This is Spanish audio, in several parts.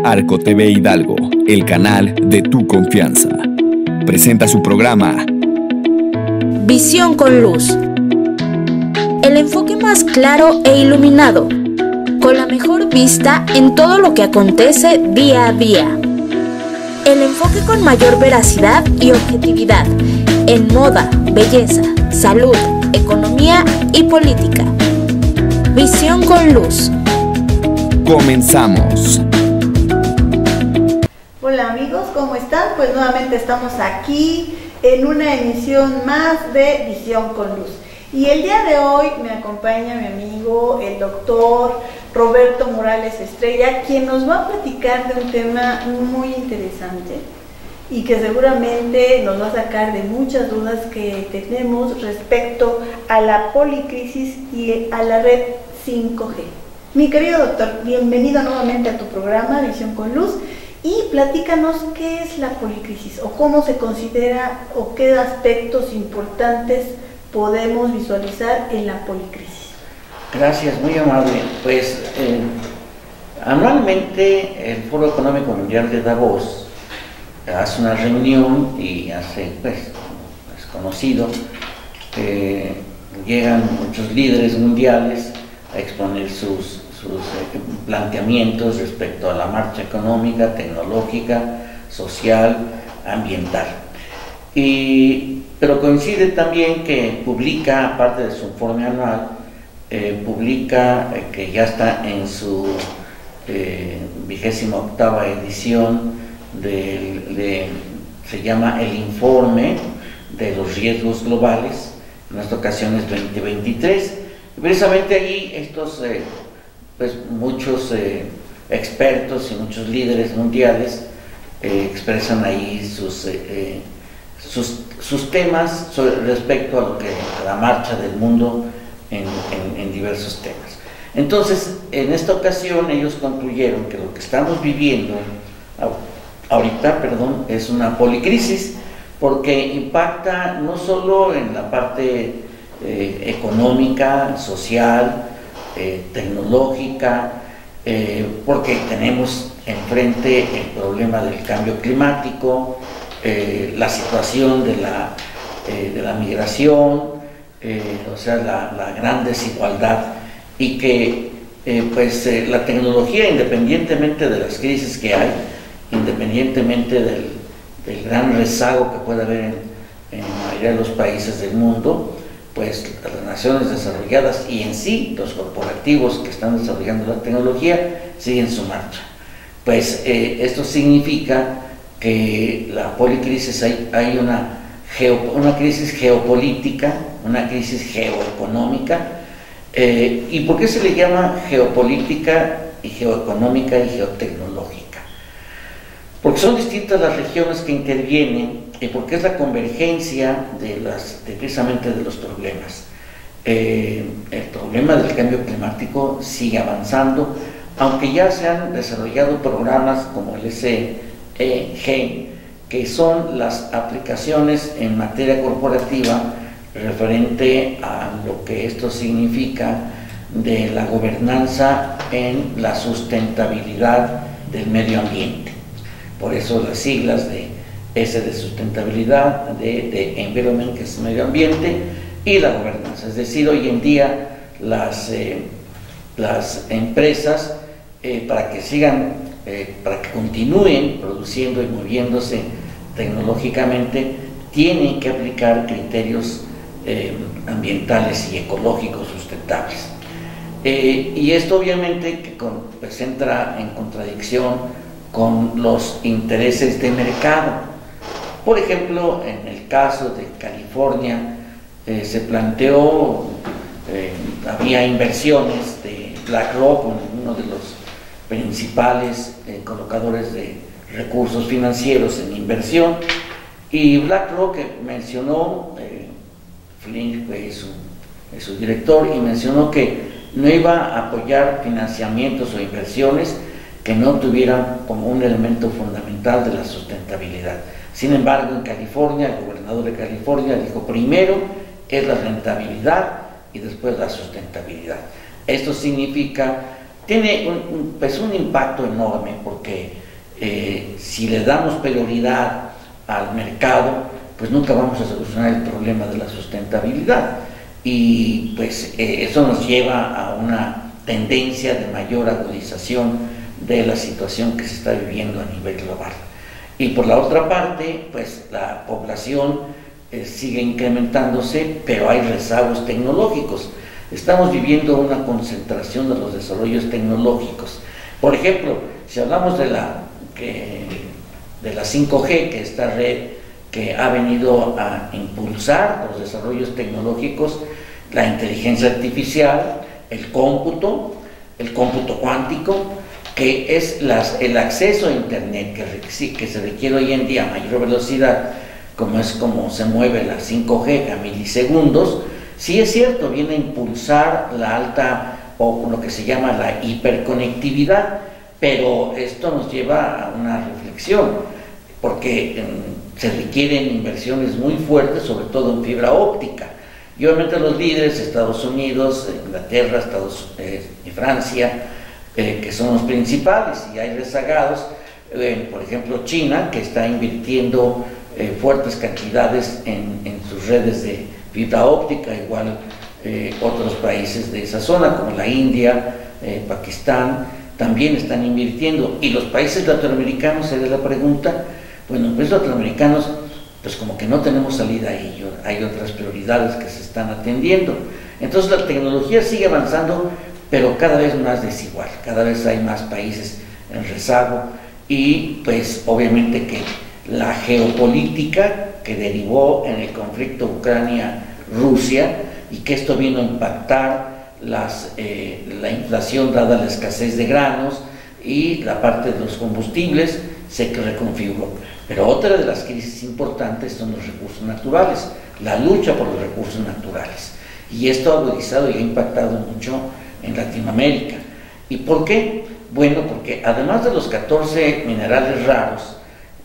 Arco TV Hidalgo, el canal de tu confianza. Presenta su programa Visión con Luz. El enfoque más claro e iluminado, con la mejor vista en todo lo que acontece día a día. El enfoque con mayor veracidad y objetividad en moda, belleza, salud, economía y política. Visión con Luz. Comenzamos. Hola amigos, ¿cómo están? Pues nuevamente estamos aquí en una emisión más de Visión con Luz. Y el día de hoy me acompaña mi amigo, el doctor Roberto Morales Estrella, quien nos va a platicar de un tema muy interesante y que seguramente nos va a sacar de muchas dudas que tenemos respecto a la policrisis y a la red 5G. Mi querido doctor, bienvenido nuevamente a tu programa Visión con Luz y platícanos qué es la policrisis o cómo se considera o qué aspectos importantes podemos visualizar en la policrisis. Gracias, muy amable. Pues anualmente el Foro Económico Mundial de Davos hace una reunión y hace, pues, es conocido, llegan muchos líderes mundiales a exponer sus planteamientos respecto a la marcha económica, tecnológica, social, ambiental. Pero coincide también que publica, aparte de su informe anual, publica que ya está en su 28ª edición se llama el informe de los riesgos globales, en esta ocasión es 2023, y precisamente allí estos muchos expertos y muchos líderes mundiales expresan ahí sus temas respecto a la marcha del mundo en diversos temas. Entonces, en esta ocasión ellos concluyeron que lo que estamos viviendo ahorita, es una policrisis, porque impacta no solo en la parte económica, social, tecnológica, porque tenemos enfrente el problema del cambio climático, la situación de la migración, la gran desigualdad, y que la tecnología, independientemente de las crisis que hay, independientemente del gran rezago que puede haber en la mayoría de los países del mundo, pues las naciones desarrolladas y en sí los corporativos que están desarrollando la tecnología siguen su marcha. Pues esto significa que la policrisis hay una crisis geopolítica, una crisis geoeconómica. ¿Y por qué se le llama geopolítica y geoeconómica y geotecnológica? Porque son distintas las regiones que intervienen y porque es la convergencia precisamente de los problemas. El problema del cambio climático sigue avanzando, aunque ya se han desarrollado programas como el SEG, que son las aplicaciones en materia corporativa referente a lo que esto significa de la gobernanza en la sustentabilidad del medio ambiente. Por eso las siglas de S de sustentabilidad, de environment, que es medio ambiente, y la gobernanza. Es decir, hoy en día las empresas, para que continúen produciendo y moviéndose tecnológicamente, tienen que aplicar criterios ambientales y ecológicos sustentables. Y esto obviamente que entra en contradicción con los intereses de mercado. Por ejemplo, en el caso de California se planteó, había inversiones de BlackRock, uno de los principales colocadores de recursos financieros en inversión, y BlackRock mencionó, Flynn es su director, y mencionó que no iba a apoyar financiamientos o inversiones que no tuvieran como un elemento fundamental de la sustentabilidad. Sin embargo, en California, el gobernador de California dijo: primero es la rentabilidad y después la sustentabilidad. Esto significa tiene un impacto enorme, porque si le damos prioridad al mercado, pues nunca vamos a solucionar el problema de la sustentabilidad, y pues eso nos lleva a una tendencia de mayor agudización de la situación que se está viviendo a nivel global. Y por la otra parte, pues la población sigue incrementándose, pero hay rezagos tecnológicos. Estamos viviendo una concentración de los desarrollos tecnológicos. Por ejemplo, si hablamos de la 5G, que esta red que ha venido a impulsar los desarrollos tecnológicos, la inteligencia artificial, el cómputo cuántico, que es el acceso a Internet que se requiere hoy en día a mayor velocidad, como es como se mueve la 5G a milisegundos. Sí, es cierto, viene a impulsar la alta, o lo que se llama la hiperconectividad, pero esto nos lleva a una reflexión, porque se requieren inversiones muy fuertes, sobre todo en fibra óptica. Y obviamente los líderes, Estados Unidos, Inglaterra, y Francia, que son los principales, y hay rezagados, por ejemplo China, que está invirtiendo fuertes cantidades en sus redes de fibra óptica, igual otros países de esa zona, como la India, Pakistán, también están invirtiendo. Y los países latinoamericanos, sería la pregunta, bueno, los países latinoamericanos, pues como que no tenemos salida a ello, hay otras prioridades que se están atendiendo. Entonces la tecnología sigue avanzando, pero cada vez más desigual, cada vez hay más países en rezago, y pues obviamente que la geopolítica que derivó en el conflicto Ucrania-Rusia, y que esto vino a impactar la inflación dada la escasez de granos y la parte de los combustibles, se reconfiguró. Pero otra de las crisis importantes son los recursos naturales, la lucha por los recursos naturales, y esto ha agudizado y ha impactado mucho en Latinoamérica. ¿Y por qué? Bueno, porque además de los 14 minerales raros,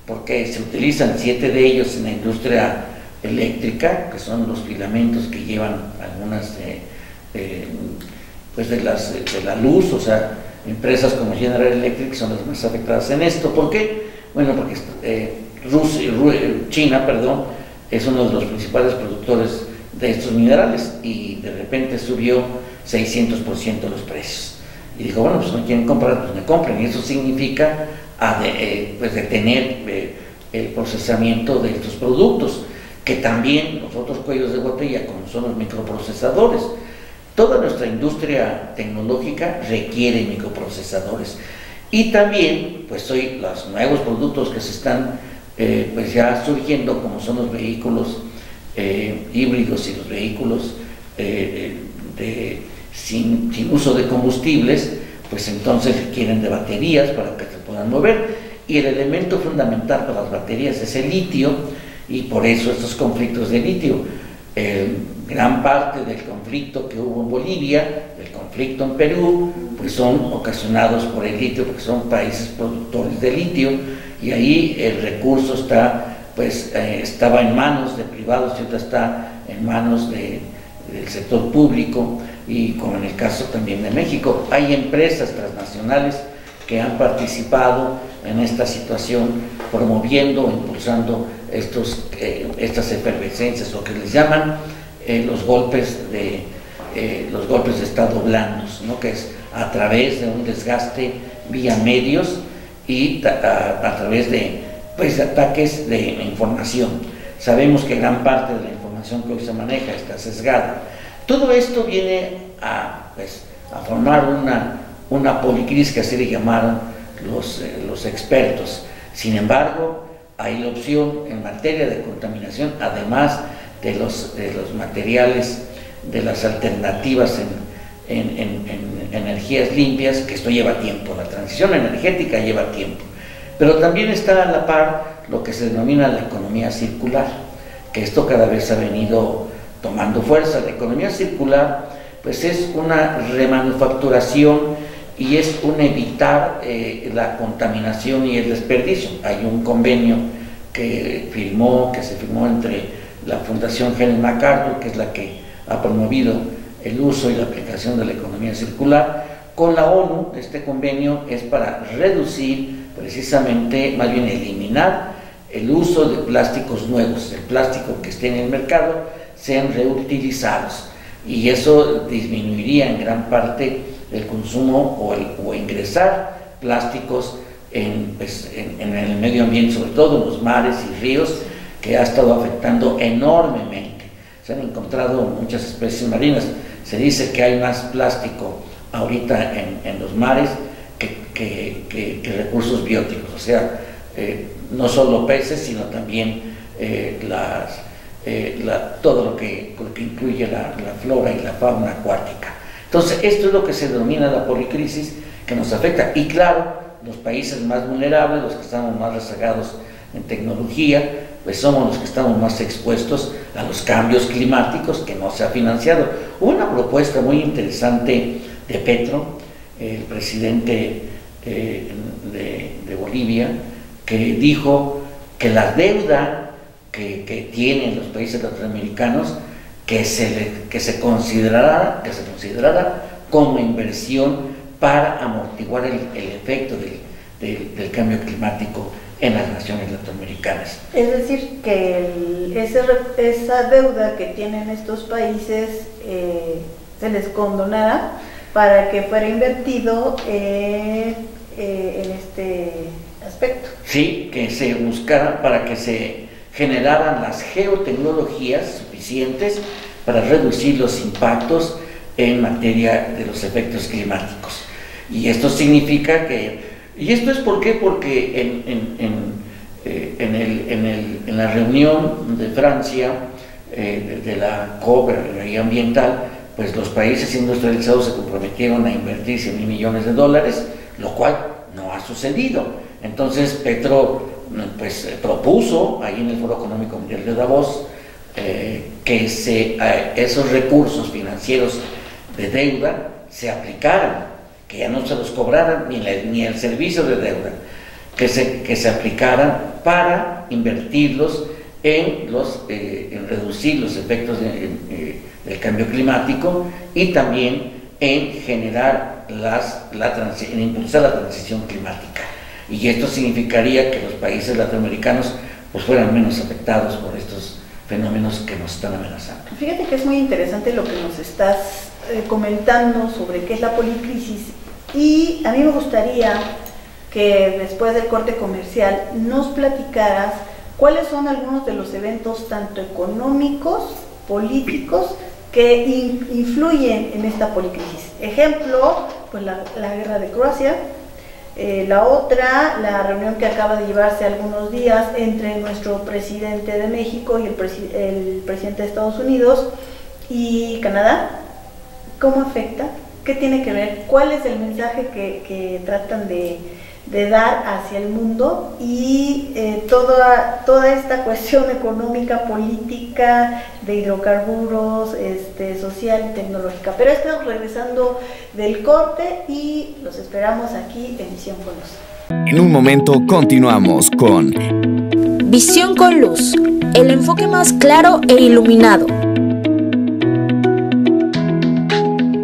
porque se utilizan 7 de ellos en la industria eléctrica, que son los filamentos que llevan algunas pues de la luz, o sea, empresas como General Electric son las más afectadas en esto. ¿Por qué? Bueno, porque China, es uno de los principales productores de estos minerales, y de repente subió 600% los precios. Y dijo, bueno, pues no quieren comprar, pues me compren, y eso significa pues detener el procesamiento de estos productos, que también los otros cuellos de botella, como son los microprocesadores. Toda nuestra industria tecnológica requiere microprocesadores, y también pues hoy los nuevos productos que se están pues ya surgiendo, como son los vehículos híbridos y los vehículos sin uso de combustibles, pues entonces requieren de baterías para que se puedan mover, y el elemento fundamental para las baterías es el litio, y por eso estos conflictos de litio. Gran parte del conflicto que hubo en Bolivia, el conflicto en Perú, pues son ocasionados por el litio, porque son países productores de litio, y ahí el recurso estaba en manos de privados y ahora está en manos del sector público, y como en el caso también de México, hay empresas transnacionales que han participado en esta situación, promoviendo, impulsando estas efervescencias, lo que les llaman los golpes de estado blandos, ¿no? Que es a través de un desgaste vía medios y a través de ataques de información. Sabemos que gran parte de la información que hoy se maneja está sesgada. Todo esto viene a formar una policrisis, que así le llamaron los expertos. Sin embargo, hay la opción en materia de contaminación, además de los materiales, de las alternativas en energías limpias, que esto lleva tiempo, la transición energética lleva tiempo. Pero también está a la par lo que se denomina la economía circular, que esto cada vez ha venido tomando fuerza. La economía circular pues es una remanufacturación y es un evitar la contaminación y el desperdicio. Hay un convenio que se firmó entre la Fundación Helen MacArthur, que es la que ha promovido el uso y la aplicación de la economía circular, con la ONU. Este convenio es para reducir, precisamente, más bien eliminar el uso de plásticos nuevos, el plástico que esté en el mercado, sean reutilizados, y eso disminuiría en gran parte el consumo o ingresar plásticos en el medio ambiente, sobre todo en los mares y ríos, que ha estado afectando enormemente. Se han encontrado muchas especies marinas. Se dice que hay más plástico ahorita en los mares que recursos bióticos, o sea, no solo peces, sino también todo lo que incluye la flora y la fauna acuática. Entonces, esto es lo que se denomina la policrisis, que nos afecta. Y claro, los países más vulnerables, los que estamos más rezagados en tecnología, pues somos los que estamos más expuestos a los cambios climáticos, que no se ha financiado. Hubo una propuesta muy interesante de Petro, el presidente de Bolivia, que dijo que la deuda que tienen los países latinoamericanos, que se considerara como inversión para amortiguar el efecto del cambio climático en las naciones latinoamericanas. Es decir, que esa deuda que tienen estos países se les condonara para que fuera invertido en este aspecto. Sí, que se buscara para que se generaran las geotecnologías suficientes para reducir los impactos en materia de los efectos climáticos. Y esto significa ¿y esto es por qué? Porque en la reunión de Francia, de la COP ambiental, pues los países industrializados se comprometieron a invertir 100.000 millones de dólares, lo cual no ha sucedido. Entonces Petro propuso ahí en el Foro Económico Mundial de Davos que esos recursos financieros de deuda se aplicaran, que ya no se los cobraran ni el servicio de deuda, que se aplicaran para invertirlos en reducir los efectos del cambio climático, y también en generar en impulsar la transición climática. Y esto significaría que los países latinoamericanos pues fueran menos afectados por estos fenómenos que nos están amenazando. Fíjate que es muy interesante lo que nos estás comentando sobre qué es la policrisis, y a mí me gustaría que después del corte comercial nos platicaras cuáles son algunos de los eventos tanto económicos, políticos, que influyen en esta policrisis. Ejemplo, pues la guerra de Croacia. La otra, la reunión que acaba de llevarse algunos días entre nuestro presidente de México y el presidente de Estados Unidos y Canadá. ¿Cómo afecta? ¿Qué tiene que ver? ¿Cuál es el mensaje que tratan de dar hacia el mundo? Y toda esta cuestión económica, política, de hidrocarburos, social y tecnológica. Pero estamos regresando del corte y los esperamos aquí en Visión con Luz. En un momento continuamos con Visión con Luz, el enfoque más claro e iluminado.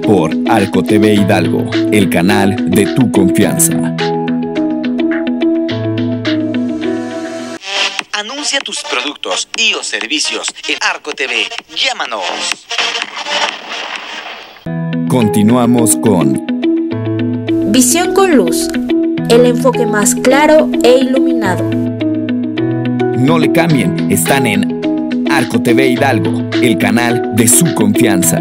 Por Arco TV Hidalgo, el canal de tu confianza. Anuncia tus productos y o servicios en Arco TV. Llámanos. Continuamos con Visión con Luz, el enfoque más claro e iluminado. No le cambien, están en Arco TV Hidalgo, el canal de su confianza.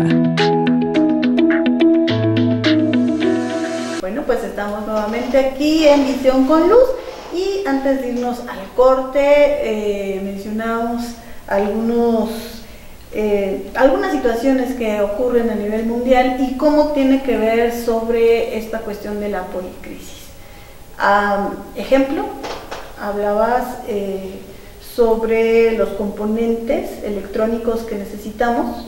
Bueno, pues estamos nuevamente aquí en Visión con Luz. Y antes de irnos al corte, mencionamos algunas situaciones que ocurren a nivel mundial y cómo tiene que ver sobre esta cuestión de la policrisis. Ejemplo, hablabas sobre los componentes electrónicos que necesitamos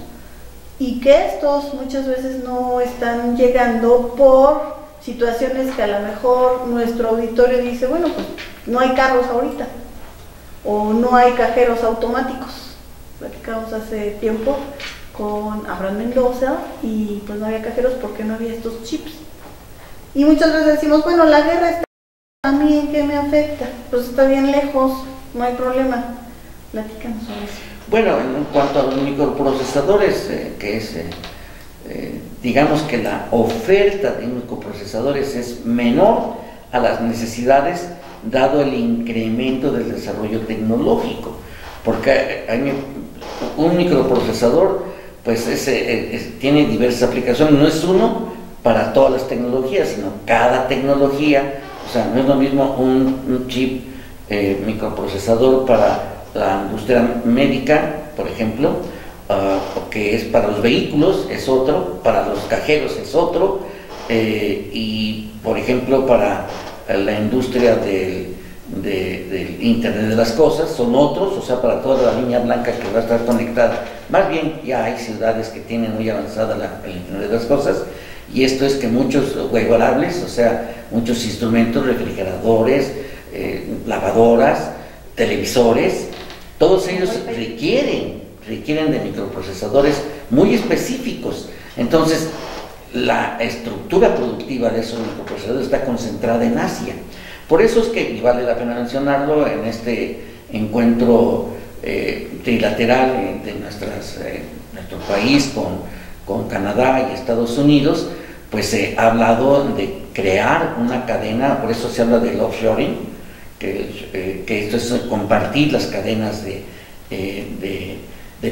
y que estos muchas veces no están llegando por situaciones que a lo mejor nuestro auditorio dice, bueno, pues no hay carros ahorita, o no hay cajeros automáticos. Platicamos hace tiempo con Abraham Mendoza y pues no había cajeros porque no había estos chips. Y muchas veces decimos, bueno, la guerra está a mí, ¿en qué me afecta? Pues está bien lejos, no hay problema. Platícanos sobre eso. Bueno, en cuanto a los microprocesadores, que es, digamos que la oferta de microprocesadores es menor a las necesidades, dado el incremento del desarrollo tecnológico, porque un microprocesador pues tiene diversas aplicaciones, no es uno para todas las tecnologías, sino cada tecnología, o sea, no es lo mismo un chip microprocesador para la industria médica, por ejemplo, que es para los vehículos, es otro, para los cajeros es otro, y por ejemplo para la industria del Internet de las Cosas son otros, o sea, para toda la línea blanca que va a estar conectada. Más bien ya hay ciudades que tienen muy avanzada el Internet de las Cosas, y esto es que muchos wearables, o sea, muchos instrumentos, refrigeradores, lavadoras, televisores, todos ellos requieren de microprocesadores muy específicos. Entonces, la estructura productiva de esos microprocesadores está concentrada en Asia. Por eso es que, y vale la pena mencionarlo, en este encuentro trilateral de nuestro país con Canadá y Estados Unidos, pues se ha hablado de crear una cadena, por eso se habla del offshoring, que esto es compartir las cadenas de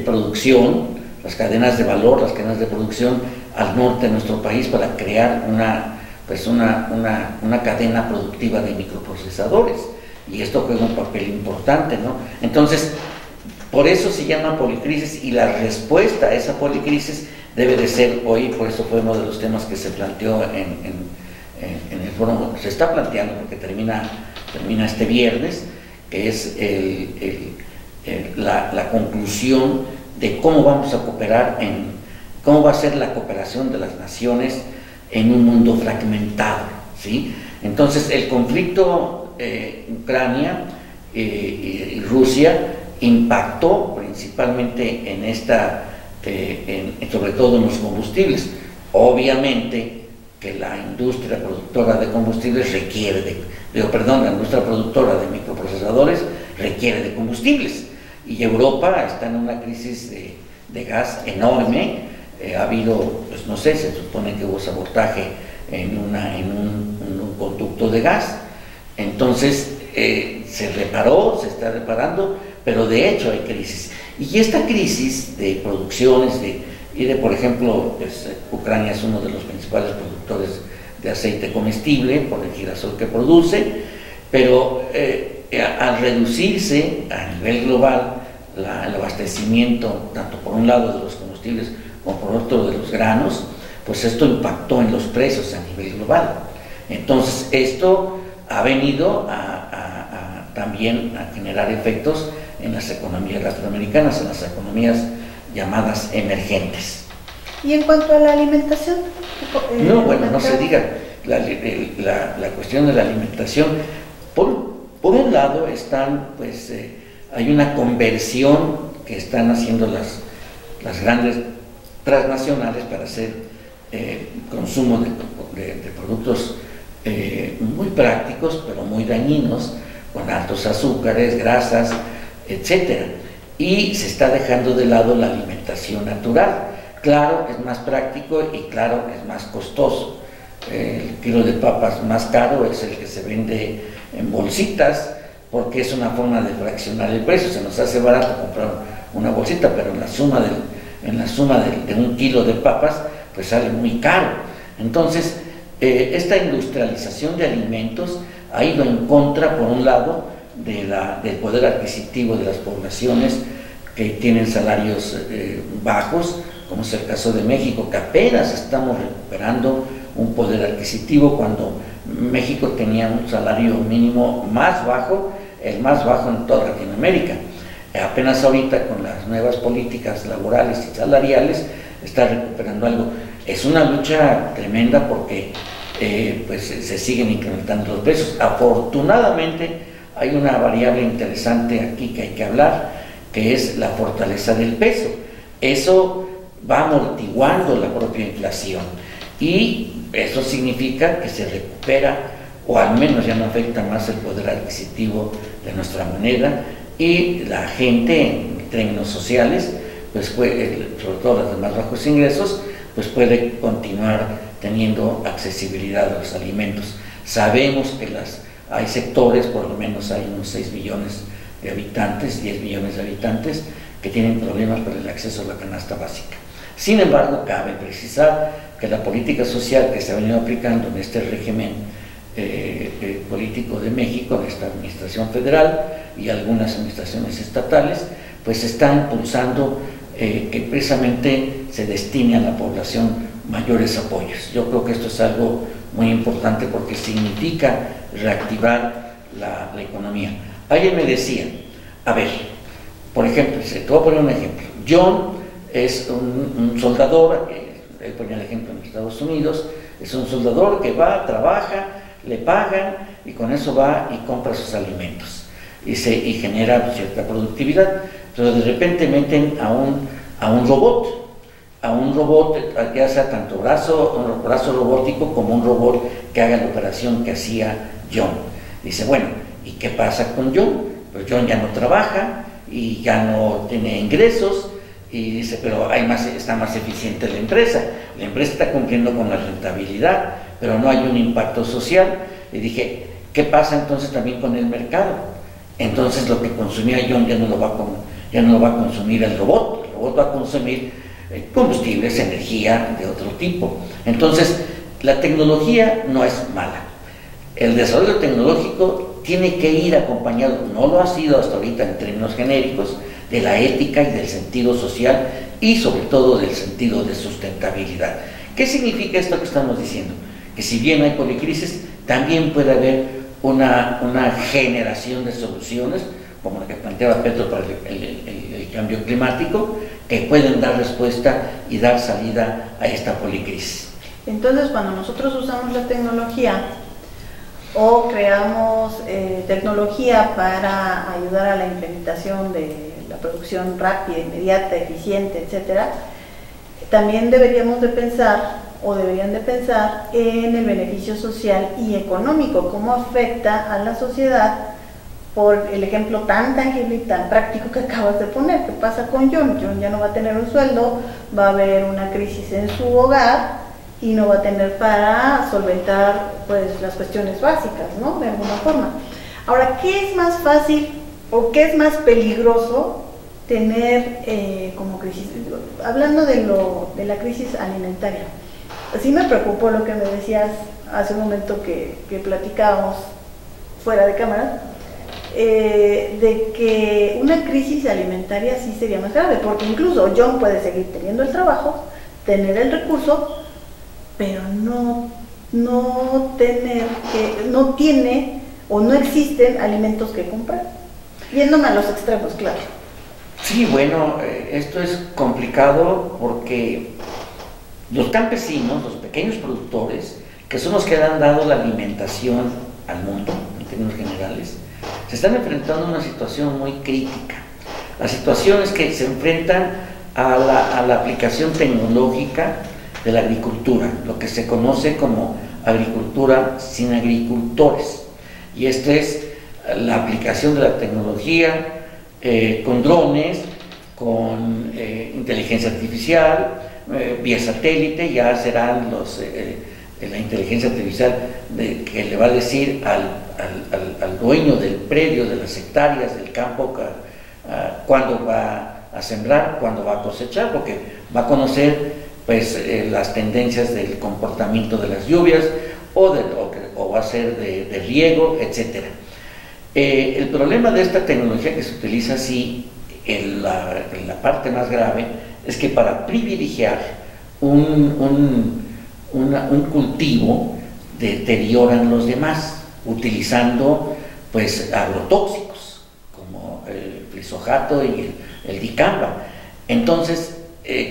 producción, las cadenas de valor, las cadenas de producción al norte de nuestro país, para crear una cadena productiva de microprocesadores, y esto juega un papel importante, ¿no? Entonces, por eso se llama policrisis, y la respuesta a esa policrisis debe de ser hoy, por eso fue uno de los temas que se planteó en el foro, se está planteando porque termina este viernes, que es la conclusión de cómo vamos a cooperar, cómo va a ser la cooperación de las naciones en un mundo fragmentado, ¿sí? Entonces, el conflicto Ucrania y Rusia impactó principalmente sobre todo en los combustibles. Obviamente que la industria productora de combustibles la industria productora de microprocesadores requiere de combustibles, y Europa está en una crisis de gas enorme. Ha habido, pues no sé, se supone que hubo sabotaje en un conducto de gas. Entonces se está reparando, pero de hecho hay crisis. Y esta crisis de producciones, por ejemplo, pues, Ucrania es uno de los principales productores de aceite comestible por el girasol que produce, pero al reducirse a nivel global el abastecimiento, tanto por un lado de los combustibles como por otro de los granos, pues esto impactó en los precios a nivel global. Entonces esto ha venido también a generar efectos en las economías latinoamericanas, en las economías llamadas emergentes. ¿Y en cuanto a la alimentación? No se diga, la cuestión de la alimentación, por un lado hay una conversión que están haciendo las grandes transnacionales para hacer consumo de productos muy prácticos, pero muy dañinos, con altos azúcares, grasas, etcétera, y se está dejando de lado la alimentación natural. Claro, es más práctico y claro, es más costoso. El kilo de papas más caro es el que se vende en bolsitas, porque es una forma de fraccionar el precio. Se nos hace barato comprar una bolsita, pero en la suma de un kilo de papas, pues sale muy caro. Entonces, esta industrialización de alimentos ha ido en contra, por un lado, del poder adquisitivo de las poblaciones que tienen salarios bajos, como es el caso de México, que apenas estamos recuperando un poder adquisitivo, cuando México tenía un salario mínimo más bajo, el más bajo en toda Latinoamérica. Apenas ahorita, con las nuevas políticas laborales y salariales, está recuperando algo. Es una lucha tremenda porque pues se siguen incrementando los precios. Afortunadamente hay una variable interesante aquí que hay que hablar, que es la fortaleza del peso. Eso va amortiguando la propia inflación, y Eso significa que se recupera, o al menos ya no afecta más el poder adquisitivo de nuestra moneda, y la gente en términos sociales, pues puede, sobre todo las de más bajos ingresos, pues puede continuar teniendo accesibilidad a los alimentos. Sabemos que hay sectores, por lo menos hay unos 6 millones de habitantes, 10 millones de habitantes, que tienen problemas para el acceso a la canasta básica. Sin embargo, cabe precisar que la política social que se ha venido aplicando en este régimen político de México, en esta administración federal y algunas administraciones estatales, pues está impulsando que precisamente se destine a la población mayores apoyos. Yo creo que esto es algo muy importante porque significa reactivar la economía. Alguien me decía, a ver, por ejemplo, te voy a poner un ejemplo. John es un soldador, él ponía el ejemplo en Estados Unidos, es un soldador que va, trabaja, le pagan y con eso va y compra sus alimentos y genera cierta productividad, pero de repente meten a un robot, ya sea tanto brazo robótico como un robot que haga la operación que hacía John. Dice, bueno, ¿y qué pasa con John? Pues John ya no trabaja y ya no tiene ingresos, y dice, pero está más eficiente la empresa está cumpliendo con la rentabilidad, pero no hay un impacto social. Y dije, ¿qué pasa entonces también con el mercado? Entonces lo que consumía John ya no lo va a consumir el robot va a consumir combustibles, energía de otro tipo. Entonces, la tecnología no es mala. El desarrollo tecnológico tiene que ir acompañado, no lo ha sido hasta ahorita en términos genéricos, de la ética y del sentido social y sobre todo del sentido de sustentabilidad. ¿Qué significa esto que estamos diciendo? Que si bien hay policrisis, también puede haber una generación de soluciones, como la que planteaba Petro para el cambio climático, que pueden dar respuesta y dar salida a esta policrisis. Entonces, cuando nosotros usamos la tecnología o creamos tecnología para ayudar a la implementación de la producción rápida, inmediata, eficiente, etcétera, también deberíamos de pensar, o deberían de pensar, en el beneficio social y económico, cómo afecta a la sociedad, por el ejemplo tan tangible y tan práctico que acabas de poner. ¿Qué pasa con John? John ya no va a tener un sueldo, va a haber una crisis en su hogar y no va a tener para solventar pues las cuestiones básicas, ¿no? De alguna forma. Ahora, ¿qué es más fácil o qué es más peligroso tener como crisis? Hablando de la crisis alimentaria, sí me preocupó lo que me decías hace un momento que platicábamos fuera de cámara, de que una crisis alimentaria sí sería más grave, porque incluso John puede seguir teniendo el trabajo, tener el recurso, pero no tiene o no existen alimentos que comprar, yéndome a los extremos, claro. Sí, bueno, esto es complicado porque los campesinos, los pequeños productores, que son los que han dado la alimentación al mundo, en términos generales, se están enfrentando a una situación muy crítica. La situación es que se enfrentan a la aplicación tecnológica de la agricultura, lo que se conoce como agricultura sin agricultores. Y esta es la aplicación de la tecnología con drones, con inteligencia artificial, vía satélite. Ya serán la inteligencia artificial que le va a decir al dueño del predio, de las hectáreas del campo, cuándo va a sembrar, cuándo va a cosechar, porque va a conocer pues las tendencias del comportamiento de las lluvias o va a ser de riego, etcétera. El problema de esta tecnología que se utiliza así, en la parte más grave, es que para privilegiar un cultivo deterioran los demás, utilizando pues agrotóxicos como el glifosato y el dicamba. Entonces,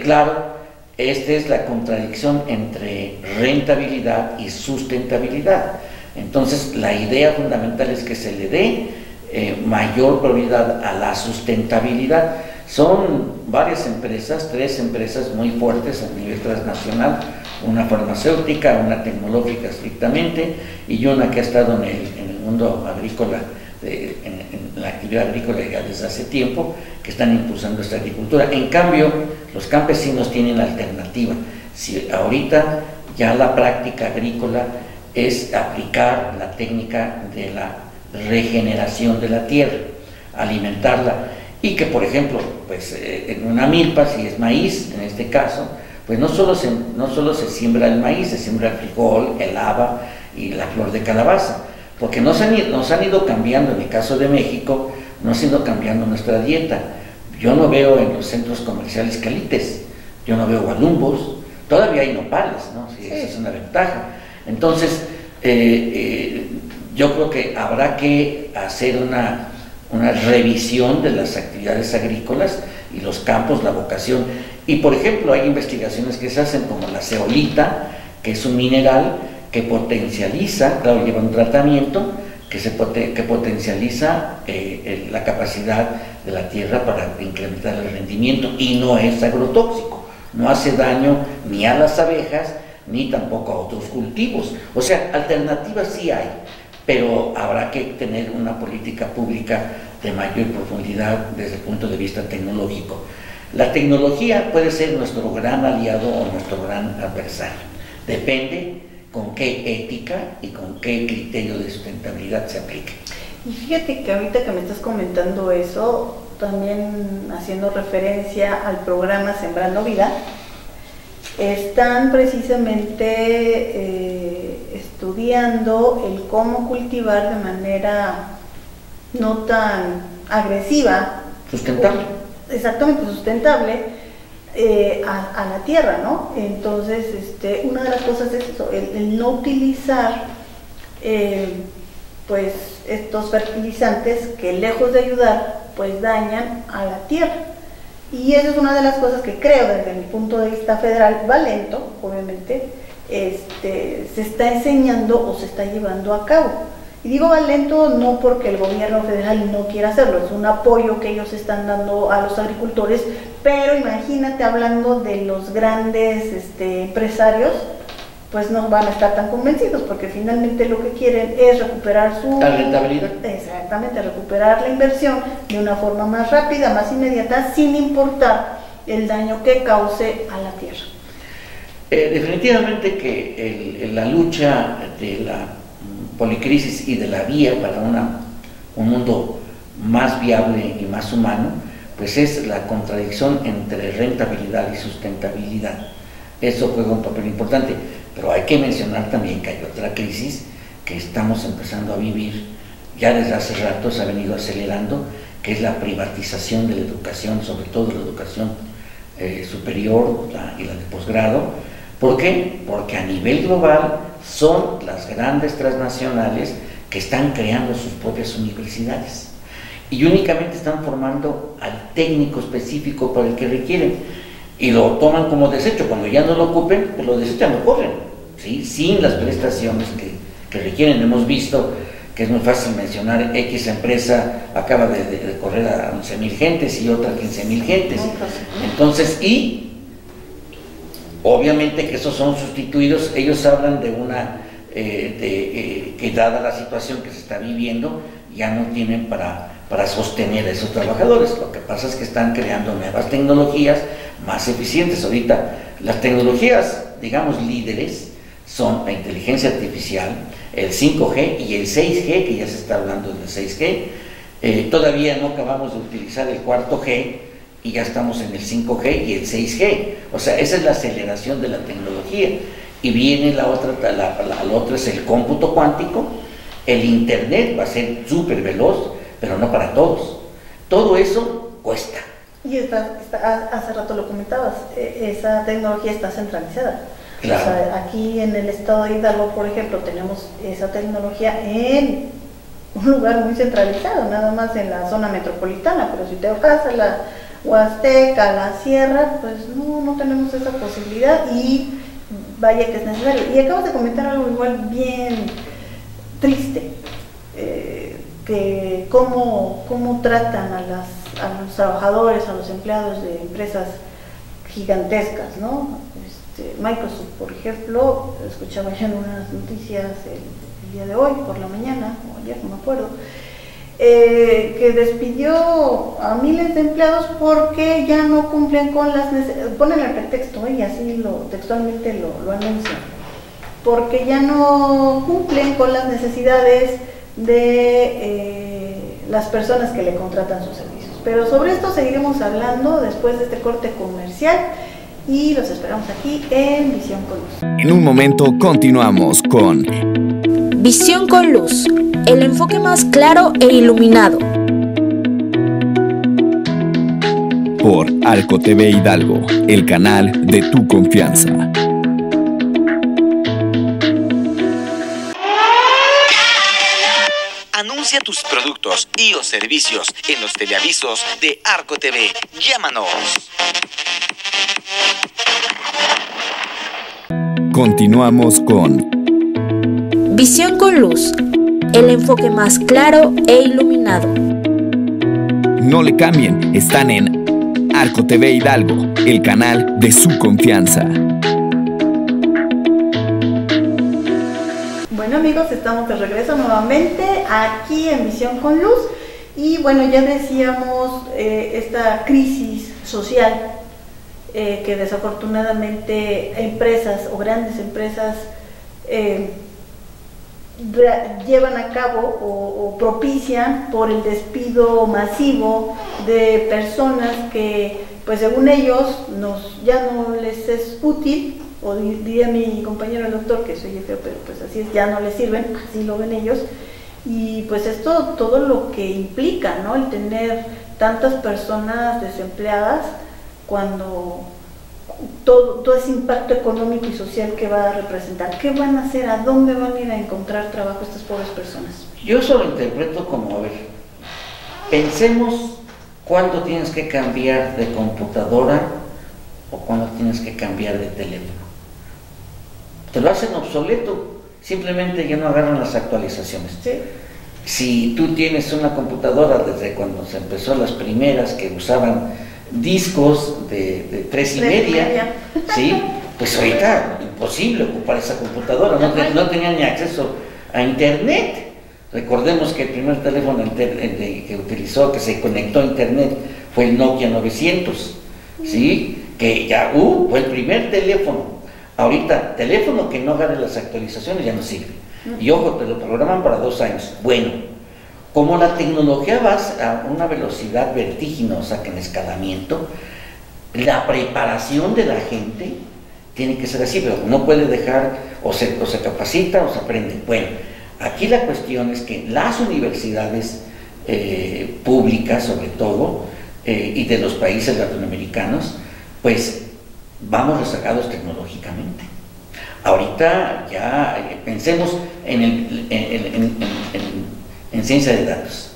claro, esta es la contradicción entre rentabilidad y sustentabilidad. Entonces, la idea fundamental es que se le dé mayor prioridad a la sustentabilidad. Son varias empresas, 3 empresas muy fuertes a nivel transnacional, una farmacéutica, una tecnológica estrictamente, y una que ha estado en el mundo agrícola, en la actividad agrícola ya desde hace tiempo, que están impulsando esta agricultura. En cambio, los campesinos tienen alternativa. Si ahorita ya la práctica agrícola es aplicar la técnica de la regeneración de la tierra, alimentarla, y que por ejemplo, pues en una milpa, si es maíz en este caso, pues no solo se siembra el maíz, se siembra el frijol, el haba y la flor de calabaza, porque nos han ido cambiando. En el caso de México, nos han ido cambiando nuestra dieta. Yo no veo en los centros comerciales calites, yo no veo gualumbos, todavía hay nopales, ¿no? Sí, esa es una ventaja. Entonces, yo creo que habrá que hacer una revisión de las actividades agrícolas y los campos, la vocación. Y por ejemplo, hay investigaciones que se hacen como la zeolita, que es un mineral que potencializa, claro, lleva un tratamiento que potencializa la capacidad de la tierra para incrementar el rendimiento, y no es agrotóxico, no hace daño ni a las abejas ni tampoco a otros cultivos. O sea, alternativas sí hay, pero habrá que tener una política pública de mayor profundidad desde el punto de vista tecnológico. La tecnología puede ser nuestro gran aliado o nuestro gran adversario, depende con qué ética y con qué criterio de sustentabilidad se aplique. Y fíjate que ahorita que me estás comentando eso, también haciendo referencia al programa Sembrando Vida, están precisamente estudiando el cómo cultivar de manera no tan agresiva, sustentable, exactamente sustentable, a la tierra, ¿no? Entonces, una de las cosas es eso, el no utilizar pues estos fertilizantes que, lejos de ayudar, pues dañan a la tierra. Y eso es una de las cosas que creo, desde mi punto de vista federal, va lento, obviamente, se está enseñando o se está llevando a cabo. Y digo va lento no porque el gobierno federal no quiera hacerlo, es un apoyo que ellos están dando a los agricultores, pero imagínate, hablando de los grandes empresarios, pues no van a estar tan convencidos, porque finalmente lo que quieren es recuperar la rentabilidad. Exactamente, recuperar la inversión de una forma más rápida, más inmediata, sin importar el daño que cause a la tierra. Definitivamente que la lucha de la policrisis y de la vía para un mundo más viable y más humano, pues es la contradicción entre rentabilidad y sustentabilidad. Eso juega un papel importante, pero hay que mencionar también que hay otra crisis que estamos empezando a vivir, ya desde hace rato se ha venido acelerando, que es la privatización de la educación, sobre todo la educación superior y la de posgrado. ¿Por qué? Porque a nivel global son las grandes transnacionales que están creando sus propias universidades y únicamente están formando al técnico específico para el que requieren, y lo toman como desecho. Cuando ya no lo ocupen, pues lo desechan, lo corren, ¿sí? Sin las prestaciones que requieren. Hemos visto que es muy fácil mencionar, X empresa acaba de correr a 11,000 gentes y otra 15,000 gentes. Entonces, y obviamente que esos son sustituidos. Ellos hablan de que dada la situación que se está viviendo, ya no tienen para sostener a esos trabajadores. Lo que pasa es que están creando nuevas tecnologías más eficientes. Ahorita las tecnologías, digamos, líderes son la inteligencia artificial, el 5G y el 6G, que ya se está hablando del 6G. Todavía no acabamos de utilizar el 4G y ya estamos en el 5G y el 6G. O sea, esa es la aceleración de la tecnología. Y viene la otra es el cómputo cuántico. El internet va a ser súper veloz, pero no para todos. Todo eso cuesta. Y hace rato lo comentabas, esa tecnología está centralizada. Claro. O sea, aquí en el estado de Hidalgo, por ejemplo, tenemos esa tecnología en un lugar muy centralizado, nada más en la zona metropolitana, pero si te vas a la Huasteca, la Sierra, pues no tenemos esa posibilidad, y vaya que es necesario. Y acabas de comentar algo igual bien triste, que cómo tratan a los trabajadores, a los empleados de empresas gigantescas, ¿no? Microsoft, por ejemplo, escuchaba ya en unas noticias el día de hoy, por la mañana, o ayer, no me acuerdo, que despidió a miles de empleados porque ya no cumplen con las necesidades, ponen el pretexto, y así textualmente lo anuncian, porque ya no cumplen con las necesidades de las personas que le contratan sus servicios. Pero sobre esto seguiremos hablando después de este corte comercial y los esperamos aquí en Visión con Luz. En un momento continuamos con Visión con Luz, el enfoque más claro e iluminado. Por Arco TV Hidalgo, el canal de tu confianza. Anuncia tus productos y o servicios en los teleavisos de Arco TV. Llámanos. Continuamos con Visión con Luz, el enfoque más claro e iluminado. No le cambien, están en Arco TV Hidalgo, el canal de su confianza. Bueno amigos, estamos de regreso nuevamente aquí en Visión con Luz y bueno, ya decíamos esta crisis social que desafortunadamente empresas o grandes empresas llevan a cabo o propician por el despido masivo de personas que pues según ellos ya no les es útil, o diría mi compañero el doctor, que soy feo, pero pues así es, ya no les sirven, así lo ven ellos, y pues esto todo lo que implica, ¿no? El tener tantas personas desempleadas cuando todo ese impacto económico y social que va a representar. ¿Qué van a hacer? ¿A dónde van a ir a encontrar trabajo estas pobres personas? Yo eso lo interpreto como, a ver, pensemos cuándo tienes que cambiar de computadora o cuándo tienes que cambiar de teléfono. Te lo hacen obsoleto, simplemente ya no agarran las actualizaciones. ¿Sí? Si tú tienes una computadora desde cuando se empezó las primeras que usaban discos de 3,5, ¿sí? Pues ahorita imposible ocupar esa computadora, no tenía ni acceso a internet. Recordemos que el primer teléfono que utilizó, que se conectó a internet, fue el Nokia 900, ¿sí? Que ya fue el primer teléfono. Ahorita, teléfono que no agarre las actualizaciones ya no sirve. Y ojo, te lo programan para 2 años. Bueno, como la tecnología va a una velocidad vertiginosa, que en escalamiento, la preparación de la gente tiene que ser así, pero no puede dejar, o se capacita o se aprende. Bueno, aquí la cuestión es que las universidades públicas, sobre todo, y de los países latinoamericanos, pues vamos rezagados tecnológicamente. Ahorita ya pensemos en ciencia de datos.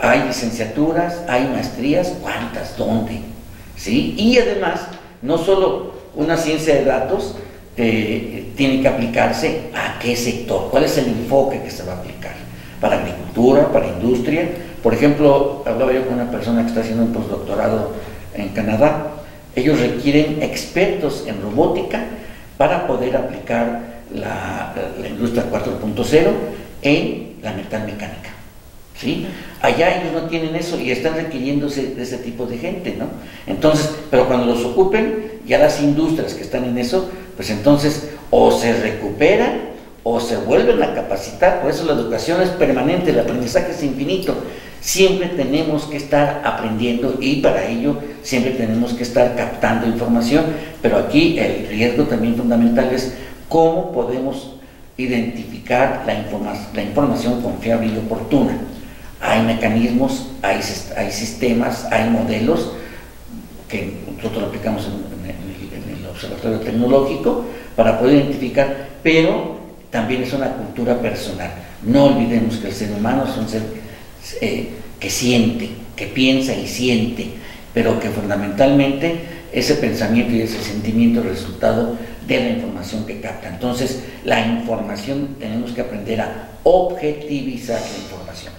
Hay licenciaturas, hay maestrías, ¿cuántas? ¿Dónde? ¿Sí? Y además, no solo una ciencia de datos tiene que aplicarse a qué sector, cuál es el enfoque que se va a aplicar, para agricultura, para industria. Por ejemplo, hablaba yo con una persona que está haciendo un postdoctorado en Canadá. Ellos requieren expertos en robótica para poder aplicar la industria 4.0 en la metalmecánica, ¿sí? Allá ellos no tienen eso y están requiriéndose de ese tipo de gente, ¿no? Entonces, pero cuando los ocupen, ya las industrias que están en eso, pues entonces o se recuperan o se vuelven a capacitar. Por eso la educación es permanente, el aprendizaje es infinito. Siempre tenemos que estar aprendiendo y para ello siempre tenemos que estar captando información, pero aquí el riesgo también fundamental es cómo podemos identificar la información confiable y oportuna. Hay mecanismos, hay sistemas, hay modelos que nosotros lo aplicamos en el observatorio tecnológico para poder identificar, pero también es una cultura personal. No olvidemos que el ser humano es un ser que siente, que piensa y siente, pero que fundamentalmente ese pensamiento y ese sentimiento es el resultado de la información que capta. Entonces, la información, tenemos que aprender a objetivizar la información.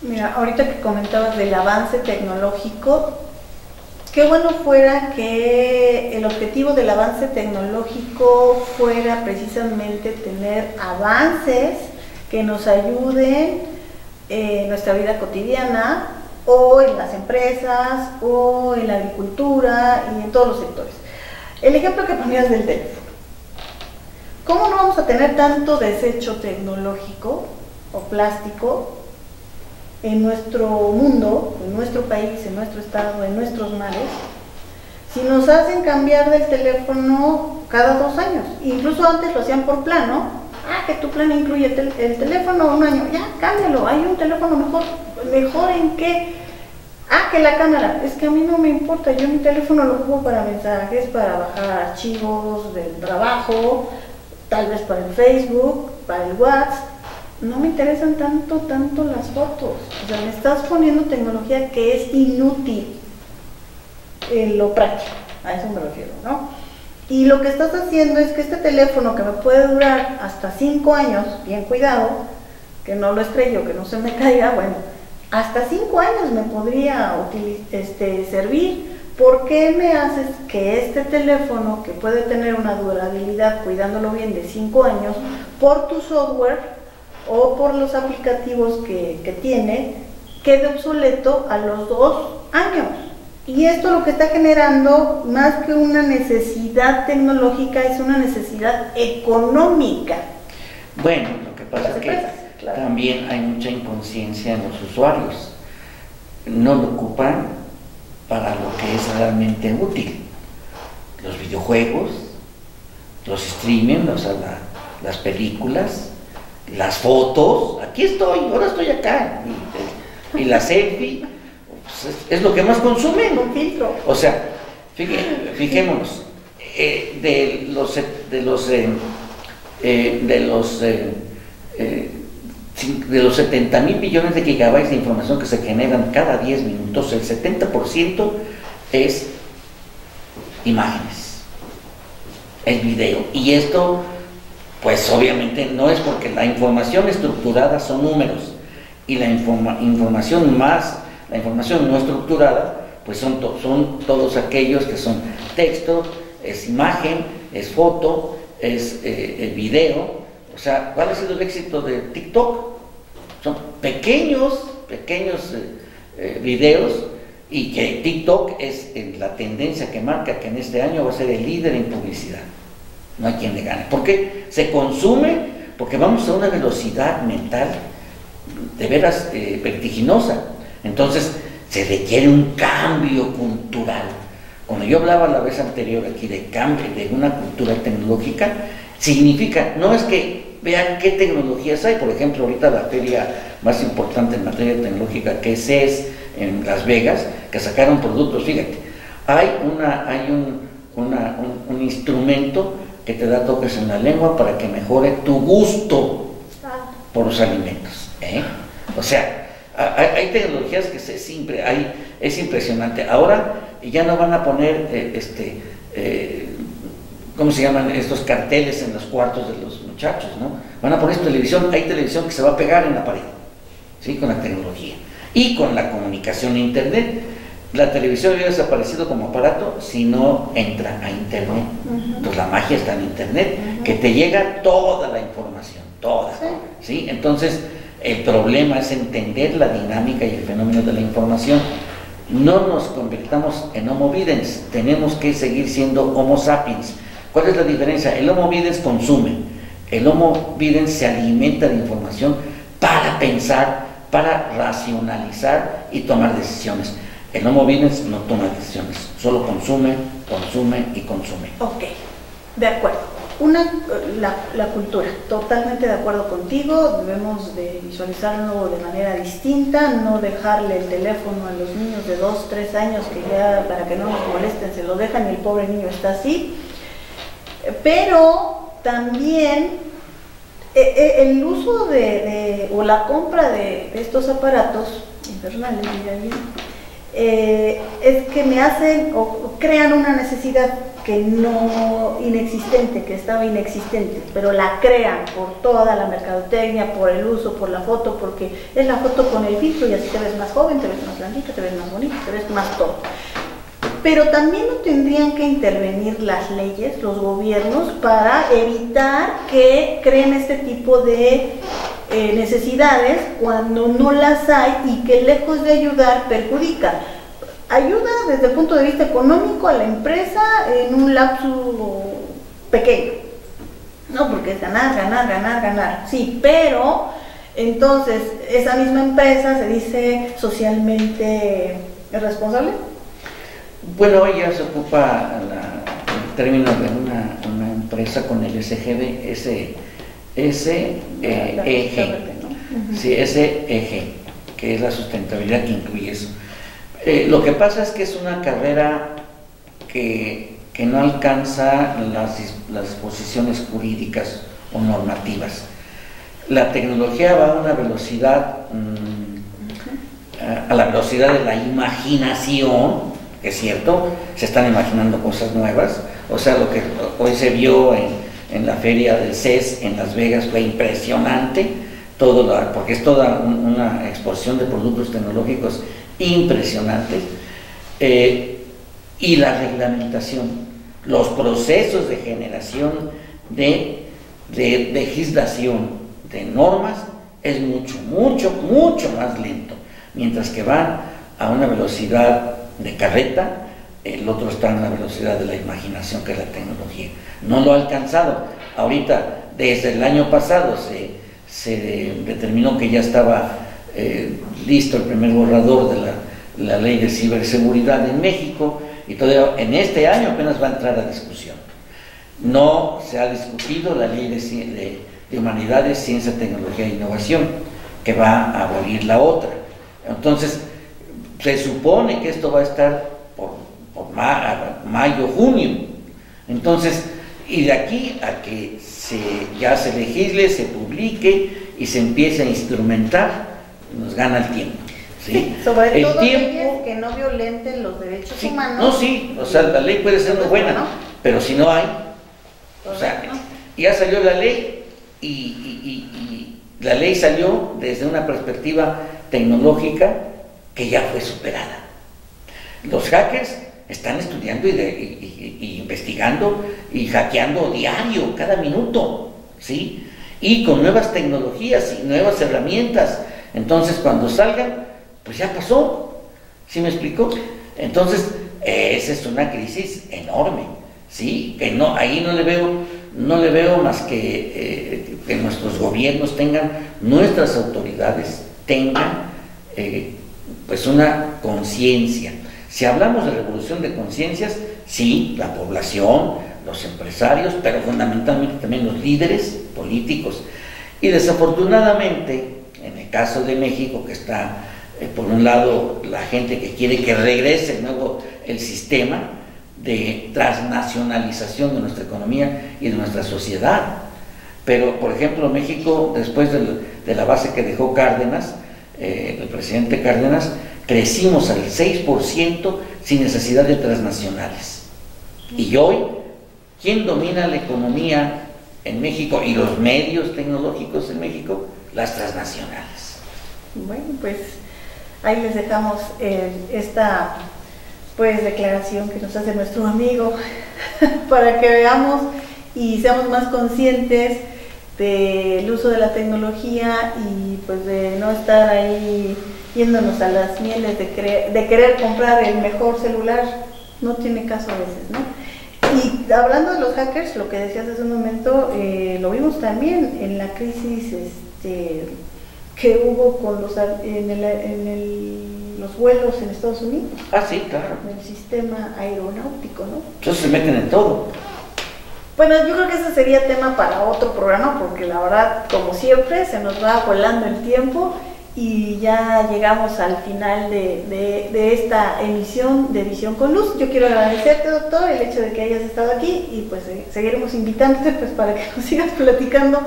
Mira, ahorita que comentabas del avance tecnológico, Qué bueno fuera que el objetivo del avance tecnológico fuera precisamente tener avances que nos ayuden en nuestra vida cotidiana, o en las empresas, o en la agricultura y en todos los sectores. El ejemplo que ponías del teléfono. ¿Cómo no vamos a tener tanto desecho tecnológico o plástico en nuestro mundo, en nuestro país, en nuestro estado, en nuestros mares, si nos hacen cambiar del teléfono cada 2 años? Incluso antes lo hacían por plan, ¿no? Que tu plan incluye el teléfono 1 año, ya, cámbialo, hay un teléfono mejor. ¿Mejor en qué? Que la cámara. Es que a mí no me importa, yo mi teléfono lo ocupo para mensajes, para bajar archivos del trabajo, tal vez para el Facebook, para el WhatsApp. No me interesan tanto las fotos. O sea, me estás poniendo tecnología que es inútil en lo práctico, a eso me refiero, ¿no? Y lo que estás haciendo es que este teléfono que me puede durar hasta 5 años, bien cuidado, que no lo estrello, que no se me caiga, bueno, hasta 5 años me podría servir. ¿Por qué me haces que este teléfono, que puede tener una durabilidad, cuidándolo bien, de 5 años, por tu software o por los aplicativos que tiene, quede obsoleto a los 2 años? Y esto lo que está generando, más que una necesidad tecnológica, es una necesidad económica. Bueno, lo que pasa es que también hay mucha inconsciencia en los usuarios. No lo ocupan para lo que es realmente útil. Los videojuegos, los streaming, o sea, las películas, las fotos. Aquí estoy, ahora estoy acá. Y la selfie, pues es lo que más consumen. Un filtro. O sea, fijémonos, de los 70,000 billones de gigabytes de información que se generan cada 10 minutos, el 70% es imágenes, es video. Y esto, pues obviamente no es porque la información estructurada son números, y la información no estructurada, pues son todos aquellos que son texto, es imagen, es foto, es video. O sea, ¿cuál ha sido el éxito de TikTok? Son pequeños videos, y que TikTok es la tendencia que marca que en este año va a ser el líder en publicidad. No hay quien le gane. ¿Por qué? Se consume, porque vamos a una velocidad mental de veras vertiginosa. Entonces, se requiere un cambio cultural. Cuando yo hablaba la vez anterior aquí de cambio, de una cultura tecnológica, significa, no es que vean qué tecnologías hay. Por ejemplo, ahorita la feria más importante en materia tecnológica, que es CES en Las Vegas, que sacaron productos. Fíjate, hay un instrumento que te da toques en la lengua para que mejore tu gusto por los alimentos, O sea, hay tecnologías que es impresionante. Ahora ya no van a poner ¿cómo se llaman estos carteles en los cuartos de los muchachos, ¿no? Van a poner televisión. Hay televisión que se va a pegar en la pared, ¿sí? Con la tecnología y con la comunicación a internet. La televisión había desaparecido como aparato si no entra a internet. Entonces la magia está en internet, que te llega toda la información, toda, ¿sí? Entonces el problema es entender la dinámica y el fenómeno de la información. No nos convirtamos en Homo videns, tenemos que seguir siendo Homo sapiens. ¿Cuál es la diferencia? El Homo videns consume, el Homo videns se alimenta de información para pensar, para racionalizar y tomar decisiones. El Homo videns no toma decisiones, solo consume, consume y consume. Ok, de acuerdo. La cultura, totalmente de acuerdo contigo. Debemos de visualizarlo de manera distinta, no dejarle el teléfono a los niños de 2, 3 años que ya, para que no nos molesten, se lo dejan y el pobre niño está así. Pero también el uso o la compra de estos aparatos infernales, diría bien, es que me hacen o crean una necesidad que no inexistente, que estaba inexistente, pero la crean por toda la mercadotecnia, por el uso, por la foto, porque es la foto con el filtro y así te ves más joven, te ves más blandita, te ves más bonita, te ves más todo. pero también no tendrían que intervenir las leyes, los gobiernos, para evitar que creen este tipo de necesidades cuando no las hay y que lejos de ayudar perjudica. Ayuda desde el punto de vista económico a la empresa en un lapso pequeño, ¿no? Porque es ganar, ganar, ganar, ganar, sí, pero entonces esa misma empresa se dice socialmente responsable. Bueno, ella se ocupa en términos de una empresa con el SGD, ese eje, sí, ese eje, que es la sustentabilidad que incluye eso. Lo que pasa es que es una carrera que no alcanza las posiciones jurídicas o normativas. La tecnología va a una velocidad, a la velocidad de la imaginación, que es cierto, se están imaginando cosas nuevas. O sea, lo que hoy se vio en la feria del CES en Las Vegas fue impresionante, porque es toda una exposición de productos tecnológicos impresionantes, y la reglamentación, los procesos de generación de legislación, de normas, es mucho más lento, mientras que van a una velocidad de carreta, el otro está en la velocidad de la imaginación, que es la tecnología. No lo ha alcanzado. Ahorita, desde el año pasado, se determinó que ya estaba listo el primer borrador de la ley de ciberseguridad en México, y todavía en este año apenas va a entrar a discusión. No se ha discutido la ley de humanidades, ciencia, tecnología e innovación, que va a abolir la otra. Entonces, se supone que esto va a estar por mayo, junio. Entonces, y de aquí a que ya se legisle, se publique y se empiece a instrumentar, nos gana el tiempo. ¿Sí? Sobre todo leyes que no violenten los derechos humanos. No, sí, o sea, la ley puede ser muy buena, ¿no? Pero si no hay, o sea, ya salió la ley y la ley salió desde una perspectiva tecnológica que ya fue superada. Los hackers están estudiando y investigando y hackeando diario, cada minuto, ¿sí? Y con nuevas tecnologías y nuevas herramientas. Entonces, cuando salgan, pues ya pasó. ¿Sí me explico? Entonces, esa es una crisis enorme, ¿sí? Que no, ahí no le veo más que nuestros gobiernos tengan, nuestras autoridades tengan, pues una conciencia. Si hablamos de revolución de conciencias, sí, la población, los empresarios, pero fundamentalmente también los líderes políticos. Y desafortunadamente, en el caso de México, que está, por un lado, la gente que quiere que regrese de nuevo el sistema de transnacionalización de nuestra economía y de nuestra sociedad. Pero, por ejemplo, México, después de la base que dejó Cárdenas, el presidente Cárdenas, crecimos al 6% sin necesidad de transnacionales. Y hoy, ¿quién domina la economía en México y los medios tecnológicos en México? Las transnacionales. Bueno, pues ahí les dejamos esta declaración que nos hace nuestro amigo para que veamos y seamos más conscientes del uso de la tecnología y pues de no estar ahí yéndonos a las mieles de querer comprar el mejor celular. No tiene caso a veces, ¿no? Y hablando de los hackers, lo que decías hace un momento, lo vimos también en la crisis que hubo con los vuelos en Estados Unidos. Ah, sí, claro. El sistema aeronáutico, ¿no? Entonces se meten en todo. Bueno, yo creo que ese sería tema para otro programa, porque la verdad, como siempre, se nos va volando el tiempo y ya llegamos al final de esta emisión de Visión con Luz. Yo quiero agradecerte, doctor, el hecho de que hayas estado aquí y pues seguiremos invitándote pues para que nos sigas platicando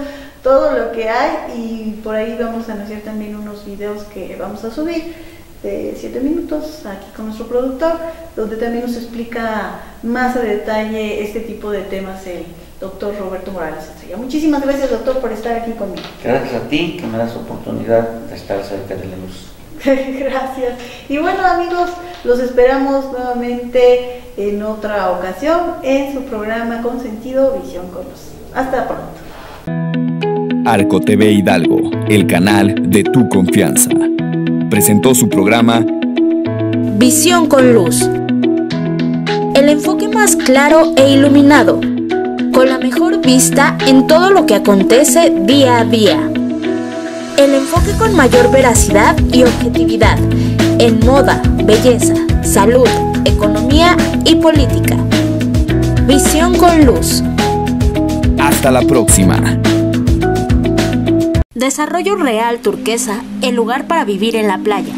todo lo que hay, y por ahí vamos a anunciar también unos videos que vamos a subir de 7 minutos aquí con nuestro productor, donde también nos explica más a detalle este tipo de temas el doctor Roberto Morales Estrella. Muchísimas gracias, doctor, por estar aquí conmigo. Gracias a ti, que me das oportunidad de estar cerca de la luz. Gracias. Y bueno, amigos, los esperamos nuevamente en otra ocasión en su programa Consentido Visión con Luz. Hasta pronto. Arco TV Hidalgo, el canal de tu confianza, presentó su programa Visión con Luz. El enfoque más claro e iluminado, con la mejor vista en todo lo que acontece día a día. El enfoque con mayor veracidad y objetividad en moda, belleza, salud, economía y política. Visión con Luz. Hasta la próxima. Desarrollo Real Turquesa, el lugar para vivir en la playa,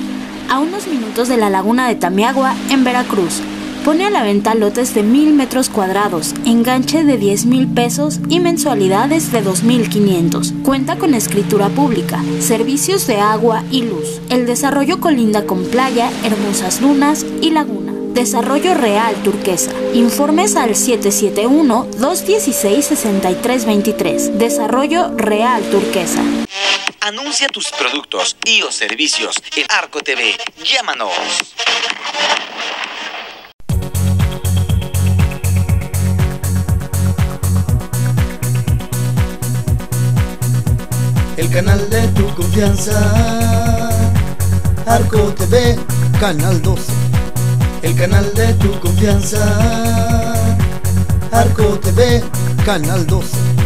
a unos minutos de la laguna de Tamiagua, en Veracruz. Pone a la venta lotes de 1,000 metros cuadrados, enganche de 10,000 pesos y mensualidades de 2,500. Cuenta con escritura pública, servicios de agua y luz. El desarrollo colinda con playa, hermosas dunas y laguna. Desarrollo Real Turquesa. Informes al 771-216-6323. Desarrollo Real Turquesa. Anuncia tus productos y o servicios en Arco TV. Llámanos. El canal de tu confianza, Arco TV, Canal 12. El canal de tu confianza, Arco TV, Canal 12.